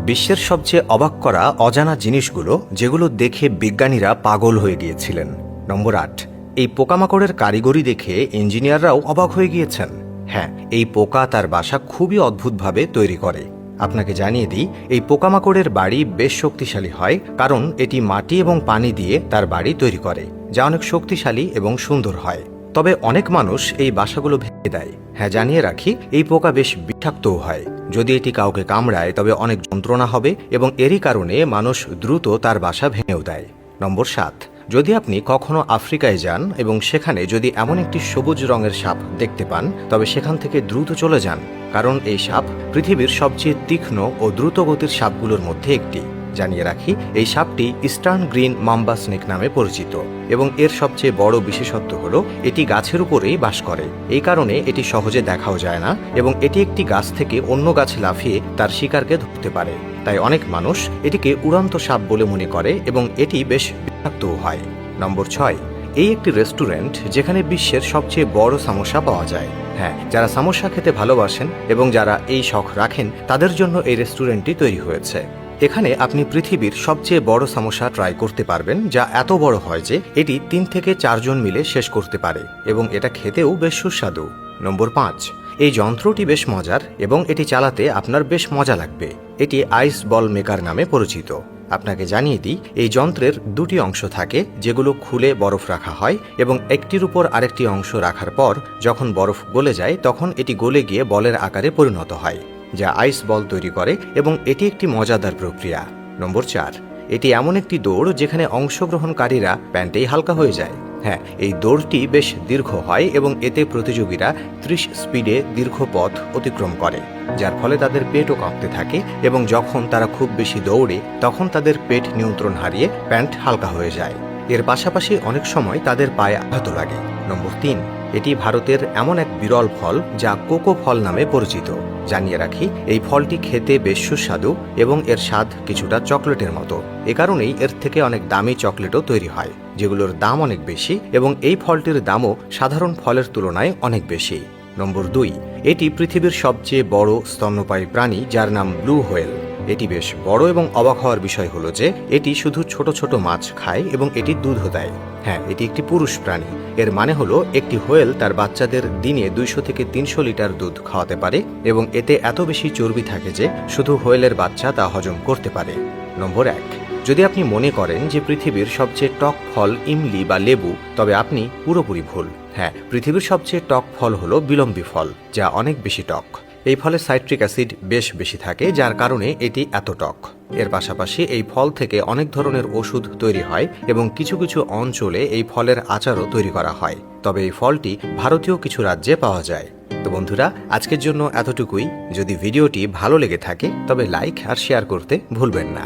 বিশ্বের সবচেয়ে অবাক করা অজানা জিনিসগুলো যেগুলো দেখে বিজ্ঞানীরা পাগল হয়ে গিয়েছিলেন। নম্বর ৮, এই পোকামাকড়ের কারিগরি দেখে ইঞ্জিনিয়াররাও অবাক হয়ে গিয়েছেন। হ্যাঁ, এই পোকা তার বাসা খুবই অদ্ভুতভাবে তৈরি করে। আপনাকে জানিয়ে দিই, এই পোকামাকড়ের বাড়ি বেশ শক্তিশালী হয়, কারণ এটি মাটি এবং পানি দিয়ে তার বাড়ি তৈরি করে, যা অনেক শক্তিশালী এবং সুন্দর হয়। তবে অনেক মানুষ এই বাসাগুলো ভেঙে দেয়। হ্যাঁ, জানিয়ে রাখি, এই পোকা বেশ বিষাক্তও হয়। যদি এটি কাউকে কামড়ায় তবে অনেক যন্ত্রণা হবে এবং এরই কারণে মানুষ দ্রুত তার বাসা ভেঙেও দেয়। নম্বর ৭, যদি আপনি কখনো আফ্রিকায় যান এবং সেখানে যদি এমন একটি সবুজ রঙের সাপ দেখতে পান, তবে সেখান থেকে দ্রুত চলে যান, কারণ এই সাপ পৃথিবীর সবচেয়ে তীক্ষ্ণ ও দ্রুতগতির সাপগুলোর মধ্যে একটি। জানিয়ে রাখি, এই সাপটি ইস্টার্ন গ্রিন মাম্বা স্নেক নামে পরিচিত এবং এর সবচেয়ে বড় বিশেষত্ব হল এটি গাছের উপরেই বাস করে। এই কারণে এটি সহজে দেখাও যায় না এবং এটি একটি গাছ থেকে অন্য গাছে লাফিয়ে তার শিকারকে ধরতে পারে। তাই অনেক মানুষ এটিকে উড়ন্ত সাপ বলে মনে করে এবং এটি বেশ বিষাক্তও হয়। নম্বর ৬, এই একটি রেস্টুরেন্ট যেখানে বিশ্বের সবচেয়ে বড় সামোসা পাওয়া যায়। হ্যাঁ, যারা সামোসা খেতে ভালোবাসেন এবং যারা এই শখ রাখেন তাদের জন্য এই রেস্টুরেন্টটি তৈরি হয়েছে। এখানে আপনি পৃথিবীর সবচেয়ে বড় সামোসা ট্রাই করতে পারবেন, যা এত বড় হয় যে এটি ৩ থেকে ৪ জন মিলে শেষ করতে পারে এবং এটা খেতেও বেশ সুস্বাদু। নম্বর ৫, এই যন্ত্রটি বেশ মজার এবং এটি চালাতে আপনার বেশ মজা লাগবে। এটি আইস বল মেকার নামে পরিচিত। আপনাকে জানিয়ে দিই, এই যন্ত্রের 2টি অংশ থাকে যেগুলো খুলে বরফ রাখা হয় এবং একটির উপর আরেকটি অংশ রাখার পর যখন বরফ গলে যায় তখন এটি গলে গিয়ে বলের আকারে পরিণত হয়, যা আইস বল তৈরি করে এবং এটি একটি মজাদার প্রক্রিয়া। নম্বর ৪, এটি এমন একটি দৌড় যেখানে অংশগ্রহণকারীরা প্যান্টেই হালকা হয়ে যায়। হ্যাঁ, এই দৌড়টি বেশ দীর্ঘ হয় এবং এতে প্রতিযোগীরা 30 স্পিডে দীর্ঘ পথ অতিক্রম করে, যার ফলে তাদের পেটও কাঁপতে থাকে এবং যখন তারা খুব বেশি দৌড়ে তখন তাদের পেট নিয়ন্ত্রণ হারিয়ে প্যান্ট হালকা হয়ে যায়। এর পাশাপাশি অনেক সময় তাদের পায়ে আঘাত লাগে। নম্বর ৩, এটি ভারতের এমন এক বিরল ফল যা কোকো ফল নামে পরিচিত। জানিয়ে রাখি, এই ফলটি খেতে বেশ সুস্বাদু এবং এর স্বাদ কিছুটা চকলেটের মতো। এ কারণেই এর থেকে অনেক দামি চকলেটও তৈরি হয়, যেগুলোর দাম অনেক বেশি এবং এই ফলটির দামও সাধারণ ফলের তুলনায় অনেক বেশি। নম্বর ২, এটি পৃথিবীর সবচেয়ে বড় স্তন্যপায়ী প্রাণী, যার নাম ব্লু হোয়েল। এটি বেশ বড় এবং অবাক হওয়ার বিষয় হলো যে এটি শুধু ছোট ছোট মাছ খায় এবং এটি দুধও দেয়। হ্যাঁ, এটি একটি পুরুষ প্রাণী। এর মানে হলো একটি হোয়েল তার বাচ্চাদের দিনে 200 থেকে 300 লিটার দুধ খাওয়াতে পারে এবং এতে এত বেশি চর্বি থাকে যে শুধু হোয়েলের বাচ্চা তা হজম করতে পারে। নম্বর ১, যদি আপনি মনে করেন যে পৃথিবীর সবচেয়ে টক ফল ইমলি বা লেবু, তবে আপনি পুরোপুরি ভুল। হ্যাঁ, পৃথিবীর সবচেয়ে টক ফল হলো বিলম্বী ফল, যা অনেক বেশি টক। এই ফলে সাইট্রিক অ্যাসিড বেশ বেশি থাকে, যার কারণে এটি এত টক। এর পাশাপাশি এই ফল থেকে অনেক ধরনের ওষুধ তৈরি হয় এবং কিছু কিছু অঞ্চলে এই ফলের আচারও তৈরি করা হয়। তবে এই ফলটি ভারতীয় কিছু রাজ্যে পাওয়া যায়। তো বন্ধুরা, আজকের জন্য এতটুকুই। যদি ভিডিওটি ভালো লেগে থাকে তবে লাইক আর শেয়ার করতে ভুলবেন না।